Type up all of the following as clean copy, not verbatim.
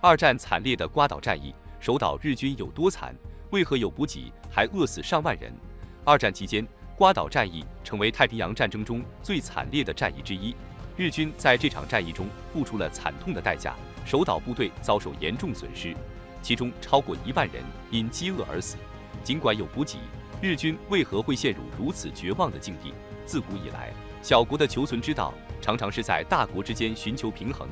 二战惨烈的瓜岛战役，守岛日军有多惨？为何有补给还饿死上万人？二战期间，瓜岛战役成为太平洋战争中最惨烈的战役之一。日军在这场战役中付出了惨痛的代价，守岛部队遭受严重损失，其中超过1万人因饥饿而死。尽管有补给，日军为何会陷入如此绝望的境地？自古以来，小国的求存之道常常是在大国之间寻求平衡。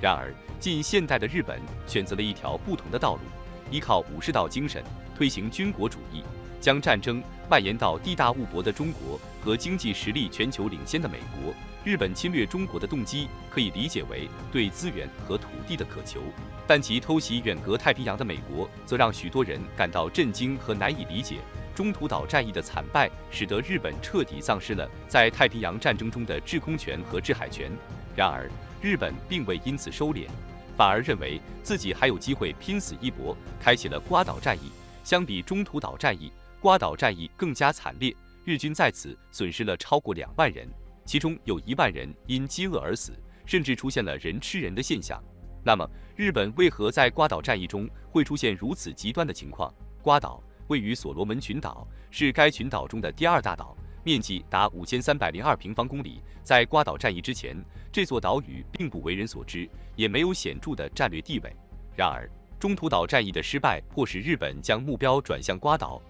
然而，近现代的日本选择了一条不同的道路，依靠武士道精神，推行军国主义，将战争蔓延到地大物博的中国和经济实力全球领先的美国。日本侵略中国的动机可以理解为对资源和土地的渴求，但其偷袭远隔太平洋的美国，则让许多人感到震惊和难以理解。中途岛战役的惨败，使得日本彻底丧失了在太平洋战争中的制空权和制海权。然而，日本并未因此收敛，反而认为自己还有机会拼死一搏，开启了瓜岛战役。相比中途岛战役，瓜岛战役更加惨烈，日军在此损失了超过2万人，其中有1万人因饥饿而死，甚至出现了人吃人的现象。那么，日本为何在瓜岛战役中会出现如此极端的情况？瓜岛位于所罗门群岛，是该群岛中的第2大岛，面积达5302平方公里。在瓜岛战役之前，这座岛屿并不为人所知，也没有显著的战略地位。然而，中途岛战役的失败迫使日本将目标转向瓜岛。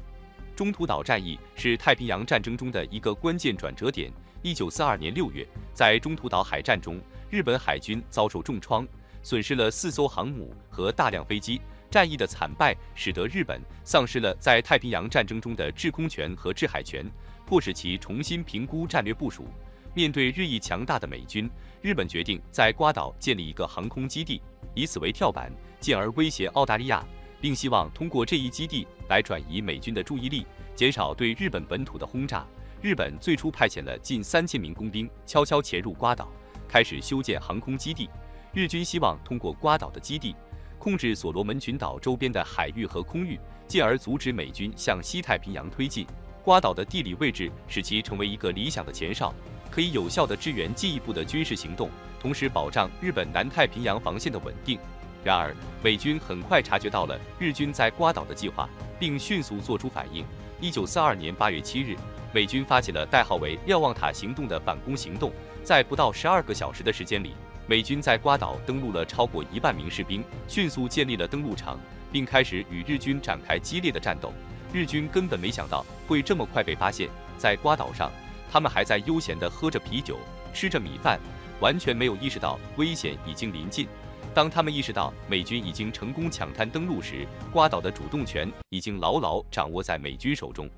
中途岛战役是太平洋战争中的一个关键转折点。1942年6月，在中途岛海战中，日本海军遭受重创，损失了4艘航母和大量飞机。战役的惨败使得日本丧失了在太平洋战争中的制空权和制海权，迫使其重新评估战略部署。面对日益强大的美军，日本决定在瓜岛建立一个航空基地，以此为跳板，进而威胁澳大利亚，并希望通过这一基地来转移美军的注意力，减少对日本本土的轰炸。日本最初派遣了近3000名工兵悄悄潜入瓜岛，开始修建航空基地。日军希望通过瓜岛的基地控制所罗门群岛周边的海域和空域，进而阻止美军向西太平洋推进。瓜岛的地理位置使其成为一个理想的前哨，可以有效地支援进一步的军事行动，同时保障日本南太平洋防线的稳定。然而，美军很快察觉到了日军在瓜岛的计划，并迅速做出反应。1942年8月7日，美军发起了代号为“瞭望塔行动”的反攻行动，在不到12个小时的时间里，美军在瓜岛登陆了超过1万名士兵，迅速建立了登陆场，并开始与日军展开激烈的战斗。日军根本没想到会这么快被发现，在瓜岛上，他们还在悠闲地喝着啤酒，吃着米饭，完全没有意识到危险已经临近。当他们意识到美军已经成功抢滩登陆时，瓜岛的主动权已经牢牢掌握在美军手中。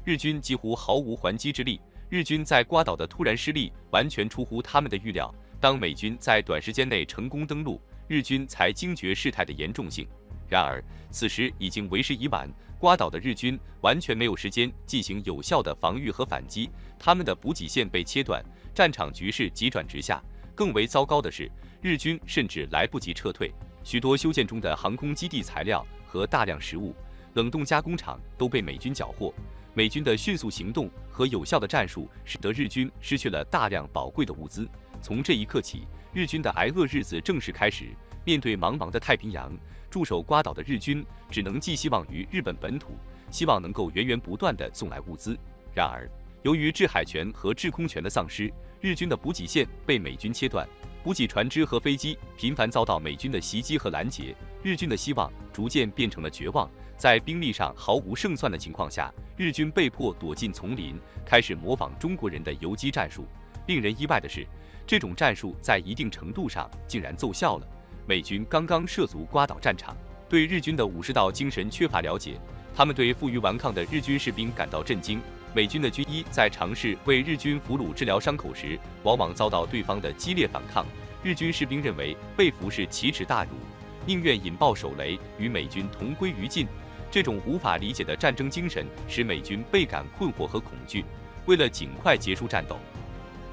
日军几乎毫无还击之力，日军在瓜岛的突然失利完全出乎他们的预料。当美军在短时间内成功登陆，日军才惊觉事态的严重性。然而，此时已经为时已晚，瓜岛的日军完全没有时间进行有效的防御和反击，他们的补给线被切断，战场局势急转直下。更为糟糕的是，日军甚至来不及撤退，许多修建中的航空基地材料和大量食物、冷冻加工厂都被美军缴获。美军的迅速行动和有效的战术，使得日军失去了大量宝贵的物资。从这一刻起，日军的挨饿日子正式开始。面对茫茫的太平洋，驻守瓜岛的日军只能寄希望于日本本土，希望能够源源不断地送来物资。然而，由于制海权和制空权的丧失，日军的补给线被美军切断，补给船只和飞机频繁遭到美军的袭击和拦截，日军的希望逐渐变成了绝望。在兵力上毫无胜算的情况下，日军被迫躲进丛林，开始模仿中国人的游击战术。令人意外的是，这种战术在一定程度上竟然奏效了。美军刚刚涉足瓜岛战场，对日军的武士道精神缺乏了解，他们对负隅顽抗的日军士兵感到震惊。美军的军医在尝试为日军俘虏治疗伤口时，往往遭到对方的激烈反抗。日军士兵认为被俘是奇耻大辱，宁愿引爆手雷与美军同归于尽。这种无法理解的战争精神使美军倍感困惑和恐惧。为了尽快结束战斗，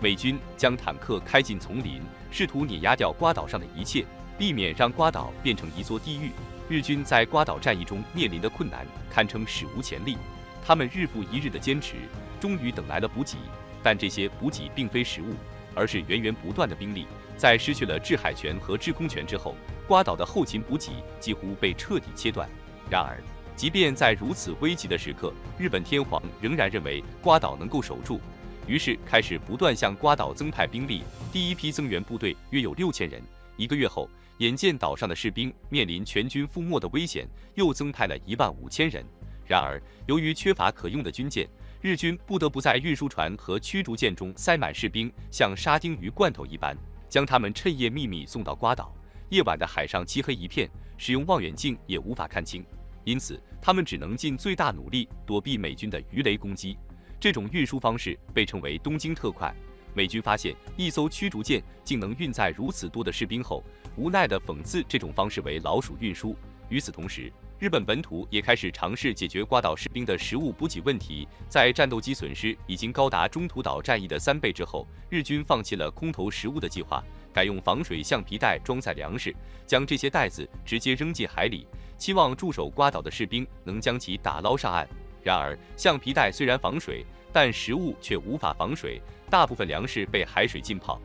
美军将坦克开进丛林，试图碾压掉瓜岛上的一切，避免让瓜岛变成一座地狱。日军在瓜岛战役中面临的困难堪称史无前例，他们日复一日的坚持，终于等来了补给。但这些补给并非食物，而是源源不断的兵力。在失去了制海权和制空权之后，瓜岛的后勤补给几乎被彻底切断。然而，即便在如此危急的时刻，日本天皇仍然认为瓜岛能够守住，于是开始不断向瓜岛增派兵力。第一批增援部队约有6000人。1个月后，眼见岛上的士兵面临全军覆没的危险，又增派了15000人。然而，由于缺乏可用的军舰，日军不得不在运输船和驱逐舰中塞满士兵，像沙丁鱼罐头一般，将他们趁夜秘密送到瓜岛。夜晚的海上漆黑一片，使用望远镜也无法看清，因此他们只能尽最大努力躲避美军的鱼雷攻击。这种运输方式被称为东京特快。美军发现一艘驱逐舰竟能运载如此多的士兵后，无奈地讽刺这种方式为老鼠运输。与此同时，日本本土也开始尝试解决瓜岛士兵的食物补给问题。在战斗机损失已经高达中途岛战役的3倍之后，日军放弃了空投食物的计划，改用防水橡皮袋装载粮食，将这些袋子直接扔进海里，期望驻守瓜岛的士兵能将其打捞上岸。然而，橡皮袋虽然防水，但食物却无法防水，大部分粮食被海水浸泡，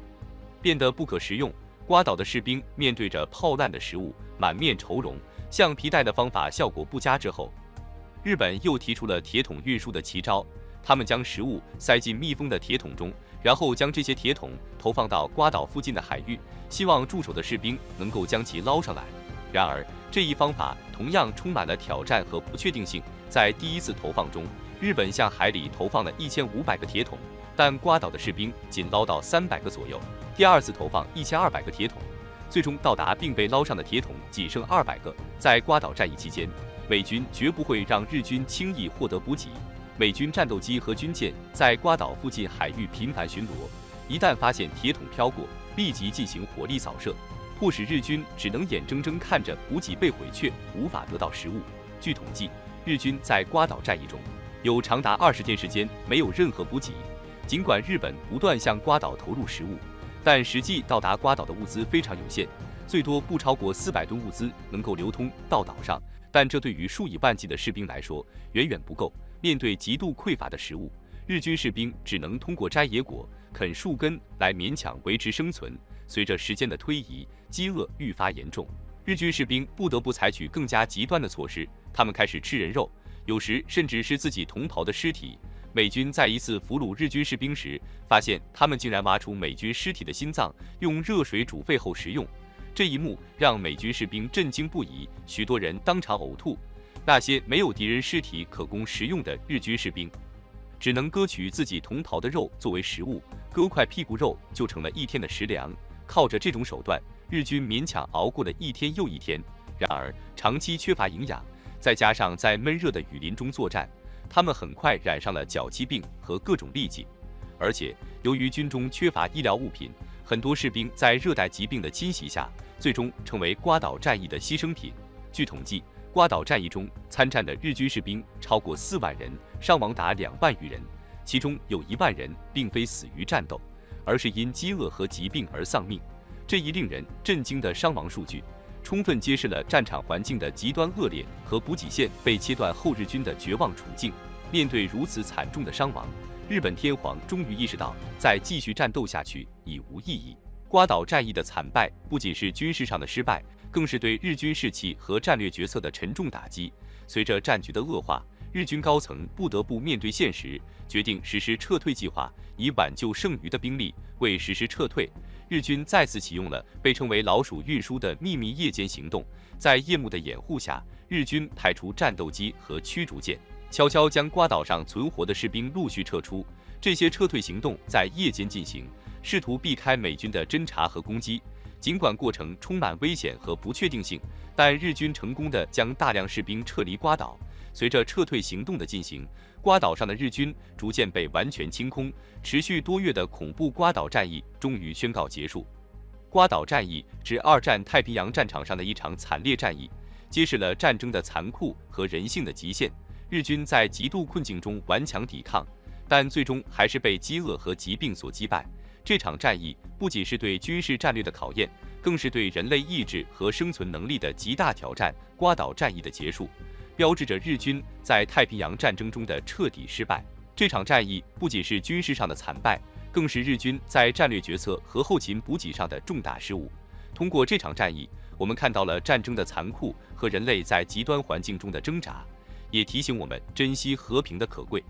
变得不可食用。瓜岛的士兵面对着泡烂的食物，满面愁容。橡皮袋的方法效果不佳之后，日本又提出了铁桶运输的奇招。他们将食物塞进密封的铁桶中，然后将这些铁桶投放到瓜岛附近的海域，希望驻守的士兵能够将其捞上来。然而，这一方法同样充满了挑战和不确定性。在第一次投放中，日本向海里投放了1500个铁桶，但瓜岛的士兵仅捞到300个左右。第二次投放1200个铁桶，最终到达并被捞上的铁桶仅剩200个。在瓜岛战役期间，美军绝不会让日军轻易获得补给。美军战斗机和军舰在瓜岛附近海域频繁巡逻，一旦发现铁桶飘过，立即进行火力扫射，迫使日军只能眼睁睁看着补给被毁，却无法得到食物。据统计，日军在瓜岛战役中有长达20天时间没有任何补给。尽管日本不断向瓜岛投入食物，但实际到达瓜岛的物资非常有限，最多不超过400吨物资能够流通到岛上，但这对于数以万计的士兵来说远远不够。面对极度匮乏的食物，日军士兵只能通过摘野果、啃树根来勉强维持生存。随着时间的推移，饥饿愈发严重，日军士兵不得不采取更加极端的措施，他们开始吃人肉，有时甚至是自己同袍的尸体。美军在一次俘虏日军士兵时，发现他们竟然挖出美军尸体的心脏，用热水煮沸后食用。这一幕让美军士兵震惊不已，许多人当场呕吐。那些没有敌人尸体可供食用的日军士兵，只能割取自己同袍的肉作为食物，割块屁股肉就成了1天的食粮。靠着这种手段，日军勉强熬过了1天又1天。然而，长期缺乏营养，再加上在闷热的雨林中作战，他们很快染上了脚气病和各种痢疾。而且，由于军中缺乏医疗物品，很多士兵在热带疾病的侵袭下，最终成为瓜岛战役的牺牲品。据统计，瓜岛战役中参战的日军士兵超过4万人，伤亡达2万余人，其中有1万人并非死于战斗，而是因饥饿和疾病而丧命。这一令人震惊的伤亡数据，充分揭示了战场环境的极端恶劣和补给线被切断后日军的绝望处境。面对如此惨重的伤亡，日本天皇终于意识到，再继续战斗下去已无意义。瓜岛战役的惨败不仅是军事上的失败，更是对日军士气和战略决策的沉重打击。随着战局的恶化，日军高层不得不面对现实，决定实施撤退计划，以挽救剩余的兵力。为实施撤退，日军再次启用了被称为“老鼠运输”的秘密夜间行动。在夜幕的掩护下，日军派出战斗机和驱逐舰，悄悄将瓜岛上存活的士兵陆续撤出。这些撤退行动在夜间进行，试图避开美军的侦察和攻击。尽管过程充满危险和不确定性，但日军成功地将大量士兵撤离瓜岛。随着撤退行动的进行，瓜岛上的日军逐渐被完全清空，持续多月的恐怖瓜岛战役终于宣告结束。瓜岛战役是2战太平洋战场上的一场惨烈战役，揭示了战争的残酷和人性的极限。日军在极度困境中顽强抵抗，但最终还是被饥饿和疾病所击败。这场战役不仅是对军事战略的考验，更是对人类意志和生存能力的极大挑战。瓜岛战役的结束，标志着日军在太平洋战争中的彻底失败。这场战役不仅是军事上的惨败，更是日军在战略决策和后勤补给上的重大失误。通过这场战役，我们看到了战争的残酷和人类在极端环境中的挣扎，也提醒我们珍惜和平的可贵。